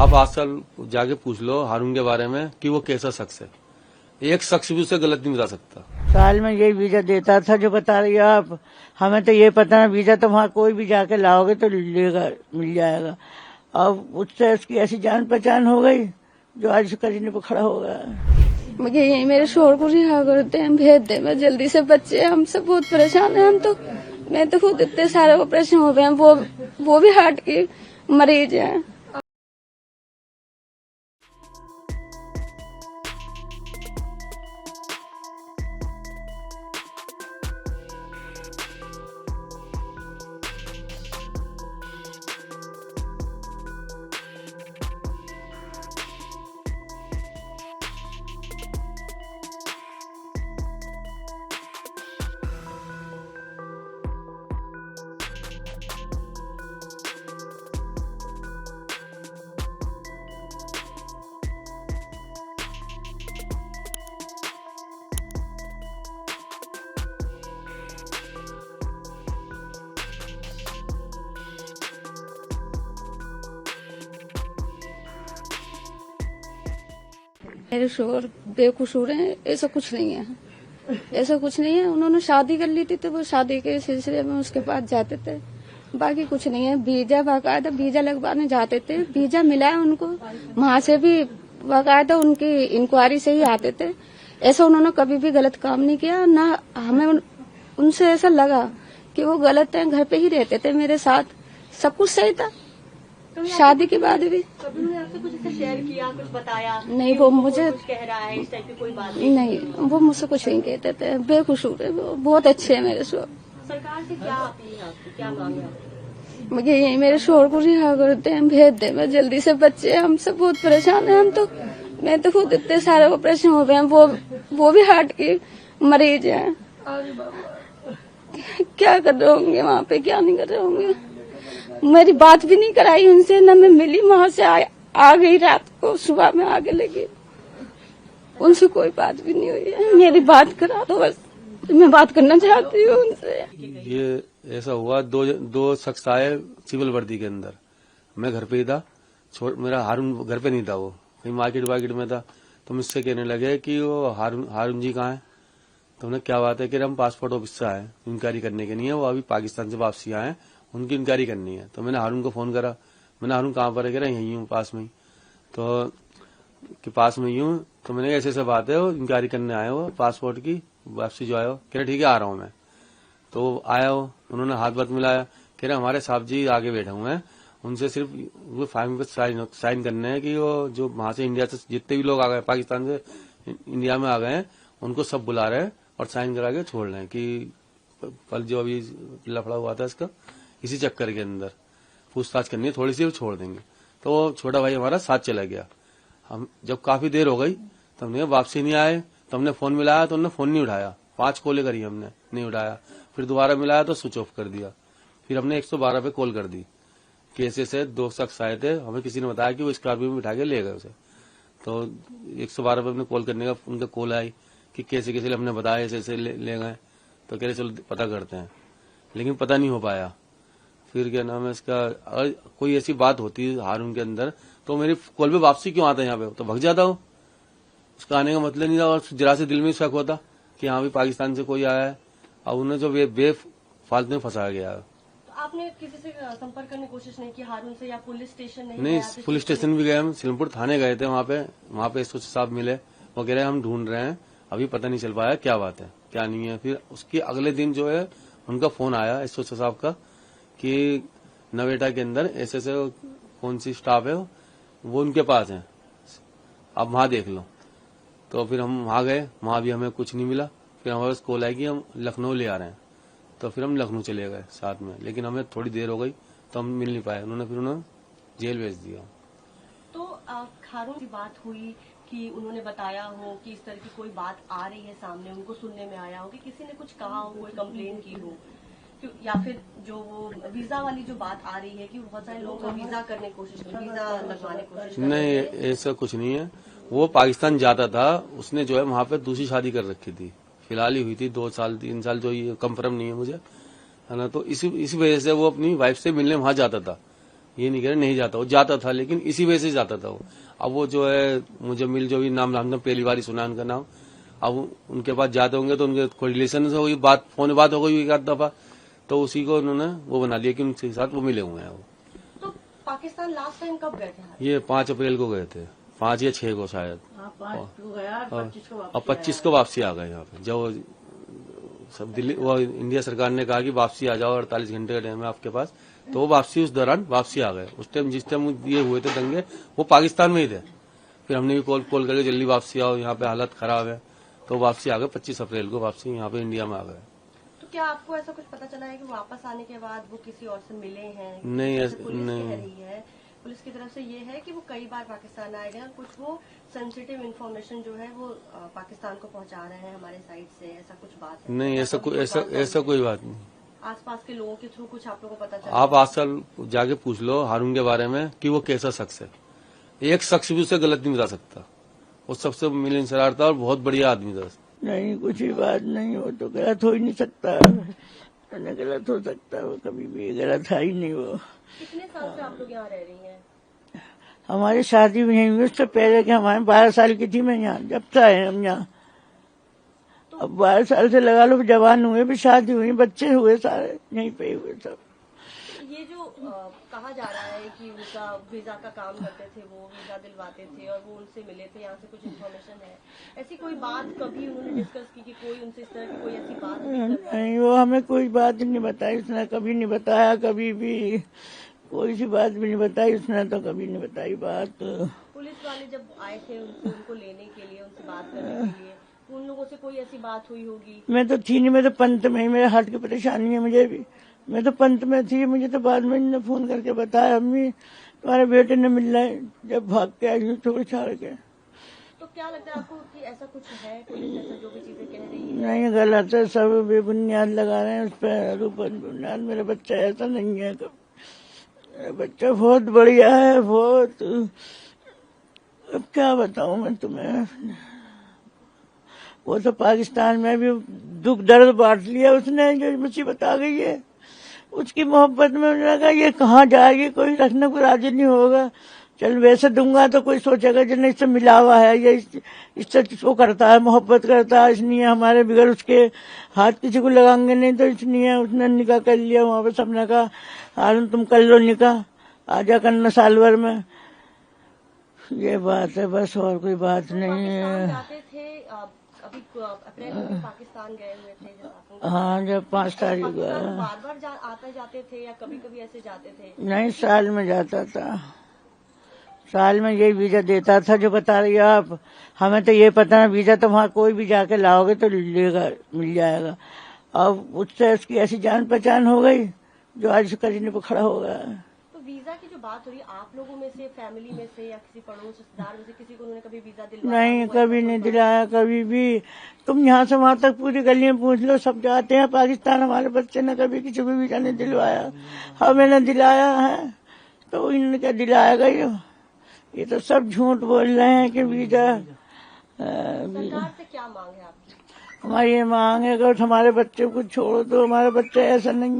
आप आजकल जाके पूछ लो हारून के बारे में कि वो कैसा शख्स है, एक शख्स भी उसे गलत नहीं बता सकता। साल में यही वीजा देता था जो बता रही हो आप। हमें तो ये पता है वीजा तो वहाँ कोई भी जाके लाओगे तो लेगा, मिल जाएगा। अब उससे उसकी ऐसी जान पहचान हो गई जो आज करीने पे खड़ा हो गया। मुझे यही मेरे शोर को रिहा करते हैं, भेज दे मैं जल्दी से। बच्चे हमसे बहुत परेशान है। हम तो मैं तो खुद इतने सारे ऑपरेशन हो गए हैं, वो भी हार्ट की मरीज है। मेरे शोर बेकसूर हैं, ऐसा कुछ नहीं है, ऐसा कुछ नहीं है। उन्होंने शादी कर ली थी तो वो शादी के सिलसिले में उसके पास जाते थे, बाकी कुछ नहीं है। वीजा बाकायदा वीजा लगवाने जाते थे, वीजा मिला है उनको, वहाँ से भी बाकायदा उनकी इंक्वायरी से ही आते थे। ऐसा उन्होंने कभी भी गलत काम नहीं किया, ना हमें उनसे ऐसा लगा कि वो गलत है। घर पे ही रहते थे मेरे साथ, सब कुछ सही था। शादी के बाद भी कभी उन्होंने आपसे कुछ ऐसा शेयर किया, कुछ बताया? नहीं, वो मुझे कुछ कह रहा है इस टाइप की कोई बात नहीं, वो मुझसे कुछ नहीं कहते थे। बेकसूर है, वो बहुत अच्छे है मेरे शोर। सरकार से क्या अपील है आपकी, क्या मांग है आपकी? मुझे यही मेरे शोर को रिहा करते हैं, भेज दे मैं जल्दी से। बच्चे हमसे बहुत परेशान है। हम तो मैं तो खुद इतने सारे ऑपरेशन हो गए हैं, वो भी हार्ट की मरीज है। क्या कर रहे होंगे वहाँ पे, क्या नहीं कर रहे होंगे। मेरी बात भी नहीं कराई उनसे, न मैं मिली। वहाँ से आ गई रात को, सुबह में आगे लगी। उनसे कोई बात भी नहीं हुई है। मेरी बात करा दो बस, मैं बात करना चाहती हूँ उनसे। ये ऐसा हुआ, दो शख्स आए सिविल वर्दी के अंदर। मैं घर पे ही था, मेरा हारून घर पे नहीं था, वो कहीं मार्केट में था। तो मुझसे कहने लगे कि वो हारून जी कहाँ है। तो उन्हें क्या बात है कि हम पासपोर्ट ऑफिस से आए, इंक्वायरी करने के नहीं है, वो अभी पाकिस्तान से वापसी आए, उनकी इंक्वायरी करनी है। तो मैंने हारून को फोन करा, मैंने हारून कहाँ पर है, कह रहा यहीं हूँ पास में ही। तो कि पास में ही हूँ। तो मैंने ऐसे बात है, वो इंक्वायरी करने आए हो पासपोर्ट की वापसी जो आए हो। कह रहे ठीक है आ रहा हूँ मैं। तो आया हो, उन्होंने हाथ बात मिलाया, कह रहे हमारे साहब जी आगे बैठे हुए हैं, उनसे सिर्फ वो फाइल पे साइन करने हैं कि वो जो वहां से इंडिया से जितने भी लोग आ गए, पाकिस्तान से इंडिया में आ गए हैं, उनको सब बुला रहे हैं और साइन करा के छोड़ रहे हैं कि कल जो अभी लफड़ा हुआ था इसका, इसी चक्कर के अंदर पूछताछ करनी है थोड़ी सी, वो छोड़ देंगे। तो वो छोटा भाई हमारा साथ चला गया। हम जब काफी देर हो गई तो हमने वापसी नहीं आए, तो हमने फोन मिलाया तो उन्होंने फोन नहीं उठाया। 5 कॉलें करी हमने, नहीं उठाया। फिर दोबारा मिलाया तो स्विच ऑफ कर दिया। फिर हमने 112 पे कॉल कर दी कि ऐसे से 2 शख्स आए थे, हमें किसी ने बताया कि वो स्कॉर्पियो में बिठा के ले गए उसे। तो 112 पे हमने कॉल करने का उनका कॉल आई कि कैसे कैसे हमने बताया ऐसे ले गए। तो कह रहे चलो पता करते हैं, लेकिन पता नहीं हो पाया। फिर क्या नाम है इसका, अगर कोई ऐसी बात होती है हारून के अंदर तो मेरी कॉल पे वापसी क्यों आता है यहाँ पे, तो भग जाता हो। उसका आने का मतलब नहीं था, और जरा से दिल में शक होता कि हाँ भी पाकिस्तान से कोई आया है। अब उन्हें जो बेफालतू में फंसाया गया। तो आपने किसी से संपर्क करने की कोशिश नहीं की हारून से, या पुलिस स्टेशन नहीं, पुलिस स्टेशन भी गए हम, सिलमपुर थाने गए थे। वहाँ पे एसओ साहब मिले, वो कह रहे हम ढूंढ रहे हैं, अभी पता नहीं चल पाया क्या बात है क्या नहीं है। फिर उसके अगले दिन जो है उनका फोन आया एसओ साहब का कि नवेटा के अंदर ऐसे कौन सी स्टाफ है वो उनके पास है, आप वहां देख लो। तो फिर हम वहां गए, वहां भी हमें कुछ नहीं मिला। फिर हमारे पास कॉल आई कि हम लखनऊ ले आ रहे हैं। तो फिर हम लखनऊ चले गए साथ में, लेकिन हमें थोड़ी देर हो गई तो हम मिल नहीं पाए। उन्होंने जेल भेज दिया। तो हारून की बात हुई कि उन्होंने बताया हो कि इस तरह की कोई बात आ रही है सामने, उनको सुनने में आया हो कि किसी ने कुछ कहा हो, कोई कंप्लेन की हो, या फिर जो वो वीजा वाली जो बात आ रही है कि बहुत सारे लोग वीजा करने की कोशिश कर, वीजा लगवाने की कोशिश कर। नहीं, ऐसा कुछ नहीं है। वो पाकिस्तान जाता था, उसने जो है वहां पे दूसरी शादी कर रखी थी, फिलहाल ही हुई थी 2 साल 3 साल, जो ये कंफर्म नहीं है मुझे, है ना। तो इसी वजह से वो अपनी वाइफ से मिलने वहां जाता था। ये नहीं कह रहे नहीं जाता, वो जाता था, लेकिन इसी वजह से जाता था वो। अब वो जो है मुजम्मिल, जो भी नाम हमने पहली बार ही सुना उनका नाम, अब उनके पास जाते होंगे तो उनके कोई रिलेशन से होगी बात, फोन बात हो गई एक आध दफा, तो उसी को उन्होंने वो बना लिया कि उनके साथ वो मिले हुए हैं। वो तो पाकिस्तान लास्ट टाइम कब गए थे? ये 5 अप्रैल को गए थे, 5 या 6 को शायद, हाँ, 5 को गया और 25 को वापस और 25 को वापसी आ गए यहाँ पे। जब सब दिल्ली, वो इंडिया सरकार ने कहा कि वापसी आ जाओ, 48 घंटे का टाइम है आपके पास, तो वो वापसी, उस दौरान वापसी आ गए। उस टाइम जिस टाइम ये हुए थे दंगे, वो पाकिस्तान में ही थे। फिर हमने भी कॉल करके जल्दी वापसी आओ, यहाँ पे हालत खराब है, तो वापसी आ गए। 25 अप्रैल को वापसी यहाँ पे इंडिया में आ गए। तो क्या आपको ऐसा कुछ पता चला है कि वापस आने के बाद वो किसी और से मिले हैं? नहीं, जैसे पुलिस नहीं। कह रही है, पुलिस की तरफ से ये है कि वो कई बार पाकिस्तान आए गए और कुछ वो सेंसिटिव इन्फॉर्मेशन जो है वो पाकिस्तान को पहुंचा रहे हैं हमारे साइड से, ऐसा कुछ बात है? नहीं, ऐसा कोई बात नहीं। आसपास के लोगों के थ्रू कुछ आप लोगों को पता चला? आप आज साल जाके पूछ लो हारून के बारे में कि वो कैसा शख्स है। एक शख्स भी उसे गलत नहीं बता सकता। वो सबसे मिलनसार था और बहुत बढ़िया आदमी था। नहीं, कुछ ही बात नहीं, वो तो गलत हो ही नहीं सकता, न गलत हो सकता, वो कभी भी गलत है ही नहीं। वो कितने साल से आप लोग यहाँ रह रही हैं? हमारी शादी भी नहीं हुई उससे पहले कि हमारे 12 साल की थी मैं यहाँ, जब से आए हम यहाँ। अब 12 साल से लगा लो, जवान हुए भी, शादी हुई, बच्चे हुए, सारे यहीं पे हुए सब। ये जो कहा जा रहा है कि उनका वीजा का काम करते थे, वो वीजा दिलवाते थे और वो उनसे मिले थे, यहाँ से कुछ इन्फॉर्मेशन है, ऐसी कोई बात कभी उन्होंने डिस्कस की कि कोई उनसे इस तरह की कोई ऐसी बात भी कर रहा है? नहीं, वो हमें कोई बात नहीं बताई उसने, कभी नहीं बताया, कभी भी कोई सी बात भी नहीं बताई उसने, तो कभी नहीं बताई बात। पुलिस वाले जब आए थे उनको लेने के लिए, उनसे बात करने के लिए, उन लोगों से कोई ऐसी बात हुई होगी? मैं तो थी नहीं, मैं तो पंत में ही, मेरे हार्ट की परेशानी है मुझे भी, मैं तो पंत में थी। मुझे तो बाद में इन्होंने फोन करके बताया, अम्मी तुम्हारे बेटे ने मिलना है, जब भाग के आई छोड़ छाड़ के। तो क्या लगता है आपको कि ऐसा कुछ है, पुलिस ऐसा जो भी चीजें कह रही है? नहीं, गलत है, सब बेबुनियाद लगा रहे हैं उस पर बुनियाद। मेरा बच्चा ऐसा नहीं है, मेरा बच्चा बहुत बढ़िया है, बहुत। अब क्या बताऊं मैं तुम्हें, वो तो पाकिस्तान में भी दुख दर्द बांट लिया उसने, जो मुसीबत आ गई है उसकी मोहब्बत में। उन्होंने कहा ये कहाँ जाएगी, कोई रखने को राजी नहीं होगा। चल वैसे दूंगा तो कोई सोचेगा जो नहीं, इससे मिला हुआ है, ये इससे वो करता है, मोहब्बत करता है, इसलिए हमारे बिगड़ उसके हाथ किसी को लगाएंगे नहीं, तो इसलिए उसने निकाह कर लिया। वहां पर सबने कहा हारून तुम कर लो निकाह, आजा करना साल भर में। ये बात है बस, और कोई बात नहीं है। जाते थे अभी अप्रैल में पाकिस्तान गए हुए थे जब आप? हाँ, जब 5 तारीख को बार बार आते जाते थे या कभी कभी ऐसे जाते थे? नहीं, साल में जाता था, साल में यही वीजा देता था जो बता रही हो आप। हमें तो ये पता है वीजा तो वहाँ कोई भी जाके लाओगे तो लेगा, मिल जाएगा। अब उससे उसकी ऐसी जान पहचान हो गई जो आज करीने पे खड़ा हो गया। तो वीजा की जो बात हो रही है, आप लोगों में से, फैमिली में से या किसी पड़ोस रिश्तेदार में से किसी को उन्होंने कभी वीजा दिलवाया? नहीं, कभी नहीं दिलाया, कभी भी। तुम यहाँ से वहां तक पूरी गली में पूछ लो, सब जाते हैं पाकिस्तान, हमारे बच्चे ने कभी किसी को वीजा नहीं दिलवाया, हमें ने दिलाया है, तो इन्होंने क्या दिलाएगा। ये तो सब झूठ बोल रहे हैं कि वीजा। सरकार से क्या मांग है आपकी? हमारी ये मांग है, अगर हमारे बच्चे को छोड़ो तो, हमारे बच्चे ऐसा नहीं